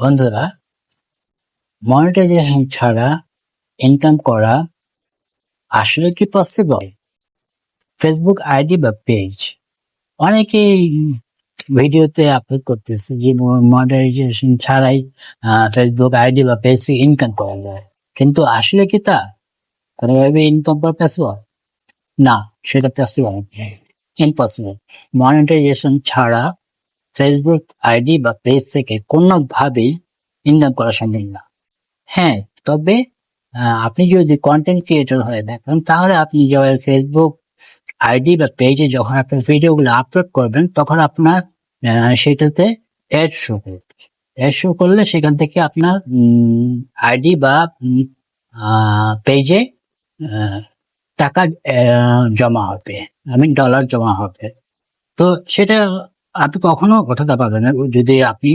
বন্ধুরা, মনিটাইজেশন ছাড়া ইনকাম করা আসলে কি পসিবল? ফেসবুক আইডি বা পেজ অনেকেই ভিডিওতে আপলোড করতেছে যে মনিটাইজেশন ছাড়াই ফেসবুক আইডি বা পেজ ইনকাম করা যায়, কিন্তু আসলে কি তা কোনোভাবে ইনকাম করা পসিবল? না, সেটা পসিবল, ইম্পসিবল। মনিটাইজেশন ছাড়া ফেসবুক আইডি বা পেজ থেকে কোনোভাবেই ইনকাম করা সম্ভব না। হ্যাঁ, তবে আপনি যদি কন্টেন্ট ক্রিয়েটর হয়ে থাকেন তাহলে আপনি যখন ফেসবুক আইডি বা পেজে যখন আপনার ভিডিওগুলো আপলোড করবেন তখন আপনার সেটাতে অ্যাড শো করবে। অ্যাড শো করলে সেখান থেকে আপনার আইডি বা পেজে টাকা জমা হবে, ডলার জমা হবে। তো সেটা আপনি কখনো ঘটাতে পারবেন না যদি আপনি